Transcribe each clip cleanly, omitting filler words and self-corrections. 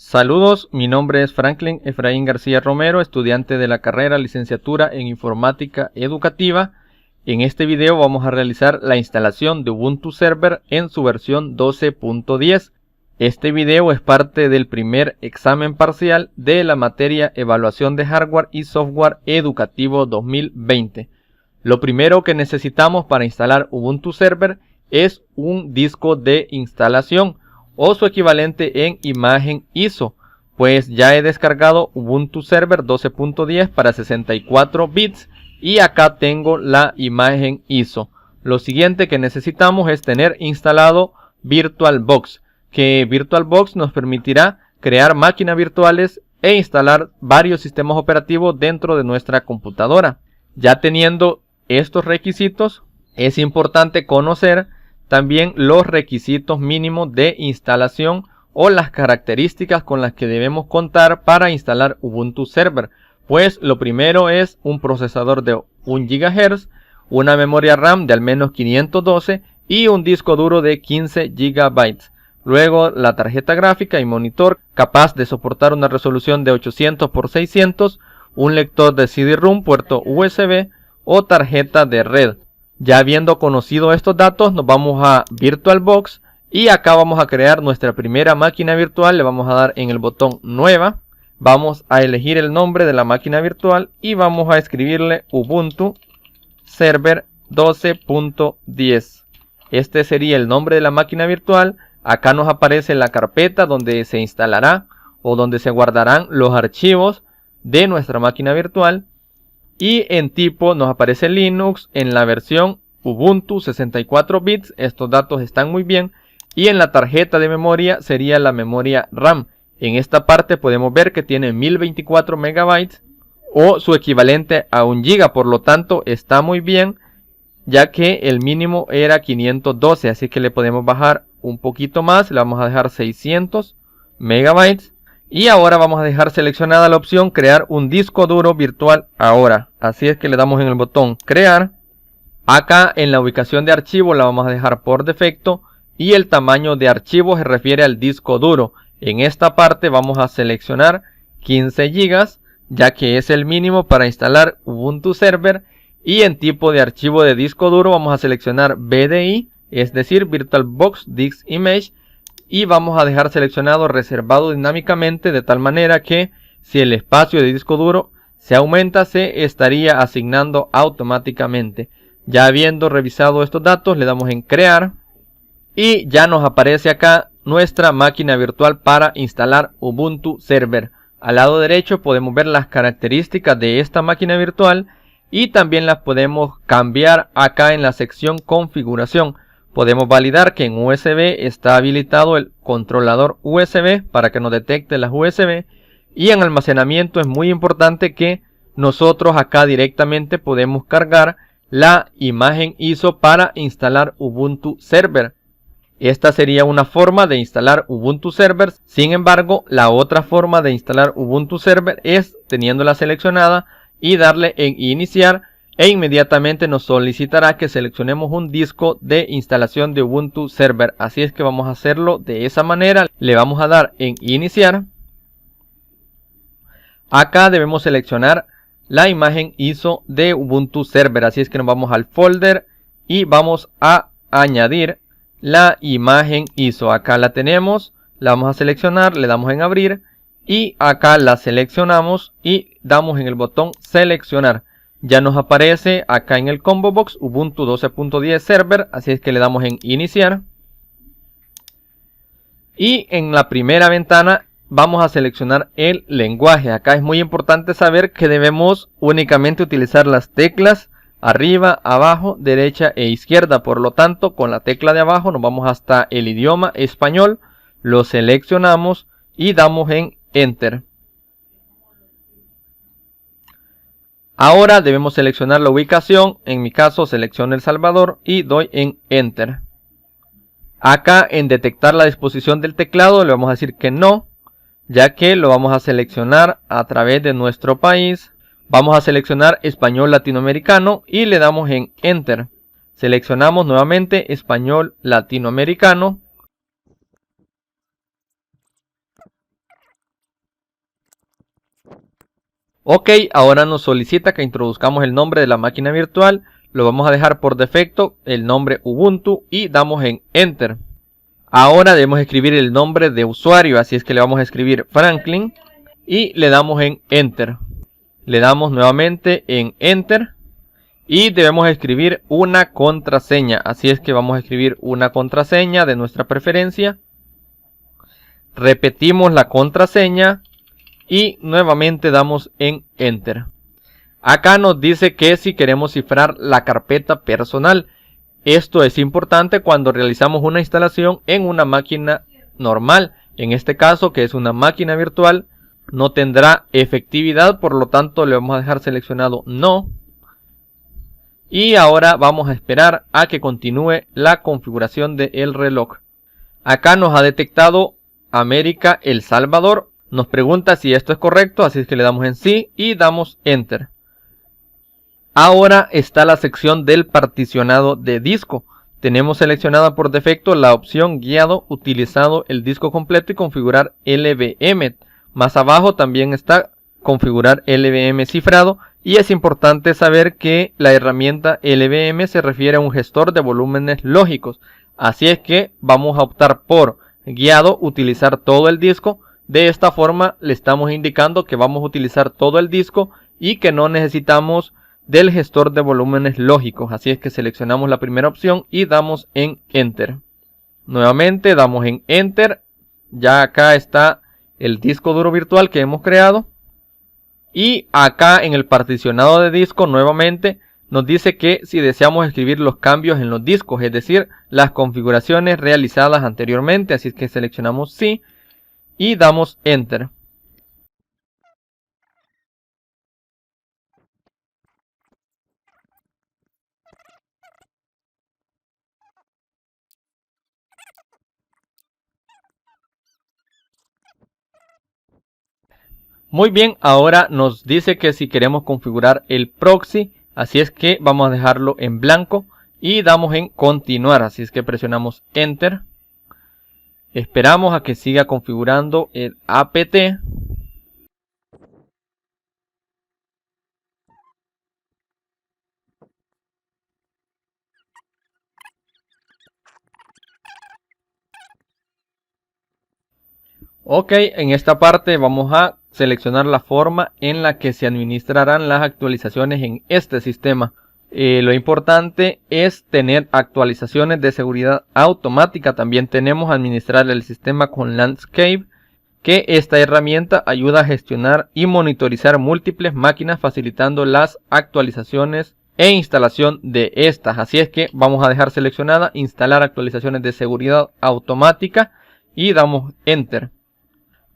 Saludos, mi nombre es Franklin Efraín García Romero, estudiante de la carrera Licenciatura en Informática Educativa. En este video vamos a realizar la instalación de Ubuntu Server en su versión 12.10. Este video es parte del primer examen parcial de la materia Evaluación de Hardware y Software Educativo 2020. Lo primero que necesitamos para instalar Ubuntu Server es un disco de instalación o su equivalente en imagen ISO, pues ya he descargado Ubuntu Server 12.10 para 64 bits y acá tengo la imagen ISO. Lo siguiente que necesitamos es tener instalado VirtualBox, que VirtualBox nos permitirá crear máquinas virtuales e instalar varios sistemas operativos dentro de nuestra computadora. Ya teniendo estos requisitos, es importante conocer también los requisitos mínimos de instalación o las características con las que debemos contar para instalar Ubuntu Server. Pues lo primero es un procesador de 1 GHz, una memoria RAM de al menos 512 y un disco duro de 15 GB. Luego la tarjeta gráfica y monitor capaz de soportar una resolución de 800 x 600, un lector de CD-ROM, puerto USB o tarjeta de red. Ya habiendo conocido estos datos, nos vamos a VirtualBox y acá vamos a crear nuestra primera máquina virtual. Le vamos a dar en el botón Nueva. Vamos a elegir el nombre de la máquina virtual y vamos a escribirle Ubuntu Server 12.10. Este sería el nombre de la máquina virtual. Acá nos aparece la carpeta donde se instalará o donde se guardarán los archivos de nuestra máquina virtual. Y en tipo nos aparece Linux en la versión Ubuntu 64 bits. Estos datos están muy bien. Y en la tarjeta de memoria sería la memoria RAM. En esta parte podemos ver que tiene 1024 MB o su equivalente a 1 GB. Por lo tanto está muy bien, ya que el mínimo era 512. Así que le podemos bajar un poquito más. Le vamos a dejar 600 MB. Y ahora vamos a dejar seleccionada la opción crear un disco duro virtual ahora. Así es que le damos en el botón crear. Acá en la ubicación de archivo la vamos a dejar por defecto. Y el tamaño de archivo se refiere al disco duro. En esta parte vamos a seleccionar 15 GB, ya que es el mínimo para instalar Ubuntu Server. Y en tipo de archivo de disco duro vamos a seleccionar VDI, es decir, VirtualBox Disk Image. Y vamos a dejar seleccionado reservado dinámicamente, de tal manera que si el espacio de disco duro se aumenta, se estaría asignando automáticamente. Ya habiendo revisado estos datos, le damos en crear y ya nos aparece acá nuestra máquina virtual para instalar Ubuntu Server. Al lado derecho podemos ver las características de esta máquina virtual y también las podemos cambiar acá en la sección configuración. Podemos validar que en USB está habilitado el controlador USB para que nos detecte las USB. Y en almacenamiento es muy importante que nosotros acá directamente podemos cargar la imagen ISO para instalar Ubuntu Server. Esta sería una forma de instalar Ubuntu Server. Sin embargo, la otra forma de instalar Ubuntu Server es teniéndola seleccionada y darle en iniciar. E inmediatamente nos solicitará que seleccionemos un disco de instalación de Ubuntu Server. Así es que vamos a hacerlo de esa manera. Le vamos a dar en iniciar. Acá debemos seleccionar la imagen ISO de Ubuntu Server. Así es que nos vamos al folder y vamos a añadir la imagen ISO. Acá la tenemos. La vamos a seleccionar. Le damos en abrir. Y acá la seleccionamos y damos en el botón seleccionar. Ya nos aparece acá en el combo box Ubuntu 12.10 Server, así es que le damos en iniciar. Y en la primera ventana vamos a seleccionar el lenguaje. Acá es muy importante saber que debemos únicamente utilizar las teclas arriba, abajo, derecha e izquierda. Por lo tanto, con la tecla de abajo nos vamos hasta el idioma español, lo seleccionamos y damos en Enter. Ahora debemos seleccionar la ubicación. En mi caso selecciono El Salvador y doy en Enter. Acá en detectar la disposición del teclado le vamos a decir que no, ya que lo vamos a seleccionar a través de nuestro país. Vamos a seleccionar Español Latinoamericano y le damos en Enter. Seleccionamos nuevamente Español Latinoamericano. Ok, ahora nos solicita que introduzcamos el nombre de la máquina virtual. Lo vamos a dejar por defecto el nombre Ubuntu y damos en Enter. Ahora debemos escribir el nombre de usuario, así es que le vamos a escribir Franklin y le damos en Enter. Le damos nuevamente en Enter y debemos escribir una contraseña, así es que vamos a escribir una contraseña de nuestra preferencia. Repetimos la contraseña y nuevamente damos en Enter. Acá nos dice que si queremos cifrar la carpeta personal. Esto es importante cuando realizamos una instalación en una máquina normal. En este caso, que es una máquina virtual, no tendrá efectividad, por lo tanto le vamos a dejar seleccionado no. Y ahora vamos a esperar a que continúe la configuración del reloj. Acá nos ha detectado América El Salvador. Nos pregunta si esto es correcto, así es que le damos en sí y damos Enter. Ahora está la sección del particionado de disco. Tenemos seleccionada por defecto la opción guiado utilizado el disco completo y configurar LVM. Más abajo también está configurar LVM cifrado y es importante saber que la herramienta LVM se refiere a un gestor de volúmenes lógicos. Así es que vamos a optar por guiado utilizar todo el disco. De esta forma le estamos indicando que vamos a utilizar todo el disco y que no necesitamos del gestor de volúmenes lógicos. Así es que seleccionamos la primera opción y damos en Enter. Nuevamente damos en Enter. Ya acá está el disco duro virtual que hemos creado. Y acá en el particionado de disco nuevamente nos dice que si deseamos escribir los cambios en los discos, es decir, las configuraciones realizadas anteriormente. Así es que seleccionamos sí y damos Enter. Muy bien, ahora nos dice que si queremos configurar el proxy, así es que vamos a dejarlo en blanco y damos en continuar, así es que presionamos Enter. Esperamos a que siga configurando el apt. Ok, en esta parte vamos a seleccionar la forma en la que se administrarán las actualizaciones en este sistema. Lo importante es tener actualizaciones de seguridad automática. También tenemos administrar el sistema con Landscape, que esta herramienta ayuda a gestionar y monitorizar múltiples máquinas facilitando las actualizaciones e instalación de estas. Así es que vamos a dejar seleccionada instalar actualizaciones de seguridad automática y damos Enter.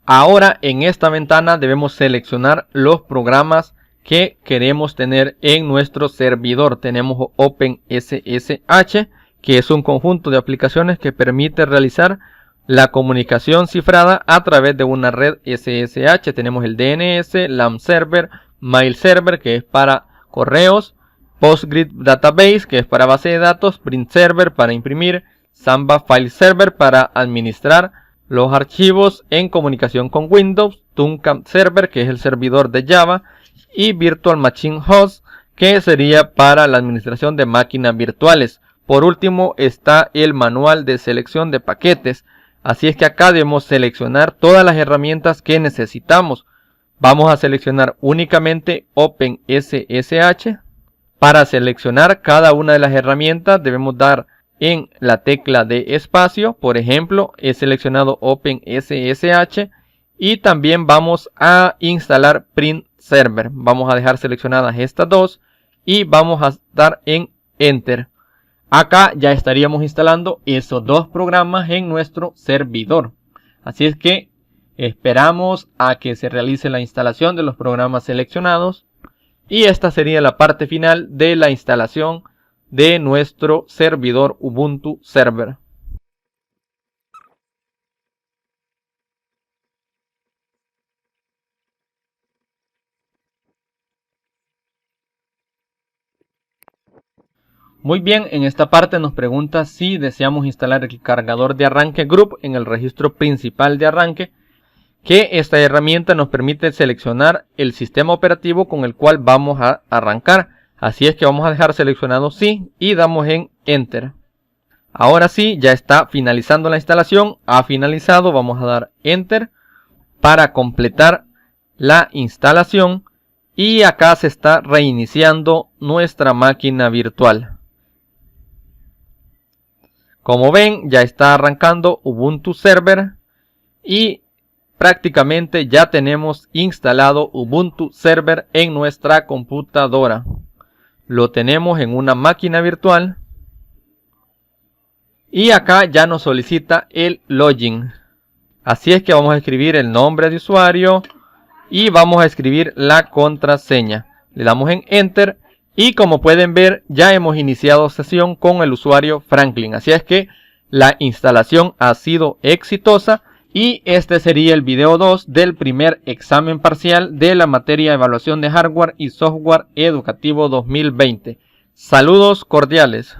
Ahora en esta ventana debemos seleccionar los programas que queremos tener en nuestro servidor. Tenemos OpenSSH, que es un conjunto de aplicaciones que permite realizar la comunicación cifrada a través de una red SSH. Tenemos el DNS, LAMP Server, Mail Server, que es para correos, PostGrid Database, que es para base de datos, Print Server para imprimir, Samba File Server para administrar los archivos en comunicación con Windows, Tomcat Server, que es el servidor de Java, y Virtual Machine Host, que sería para la administración de máquinas virtuales. Por último está el manual de selección de paquetes. Así es que acá debemos seleccionar todas las herramientas que necesitamos. Vamos a seleccionar únicamente OpenSSH. Para seleccionar cada una de las herramientas debemos dar en la tecla de espacio. Por ejemplo, he seleccionado OpenSSH y también vamos a instalar Print Server. Vamos a dejar seleccionadas estas dos y vamos a dar en Enter. Acá ya estaríamos instalando esos dos programas en nuestro servidor. Así es que esperamos a que se realice la instalación de los programas seleccionados. Y esta sería la parte final de la instalación de nuestro servidor Ubuntu Server. Muy bien, en esta parte nos pregunta si deseamos instalar el cargador de arranque Group en el registro principal de arranque, que esta herramienta nos permite seleccionar el sistema operativo con el cual vamos a arrancar. Así es que vamos a dejar seleccionado sí y damos en Enter. Ahora sí, ya está finalizando la instalación. Ha finalizado, vamos a dar Enter para completar la instalación. Y acá se está reiniciando nuestra máquina virtual. Como ven, ya está arrancando Ubuntu Server y prácticamente ya tenemos instalado Ubuntu Server en nuestra computadora. Lo tenemos en una máquina virtual y acá ya nos solicita el login. Así es que vamos a escribir el nombre de usuario y vamos a escribir la contraseña. Le damos en Enter y como pueden ver ya hemos iniciado sesión con el usuario Franklin. Así es que la instalación ha sido exitosa y este sería el video 2 del primer examen parcial de la materia Evaluación de Hardware y Software Educativo 2020. Saludos cordiales.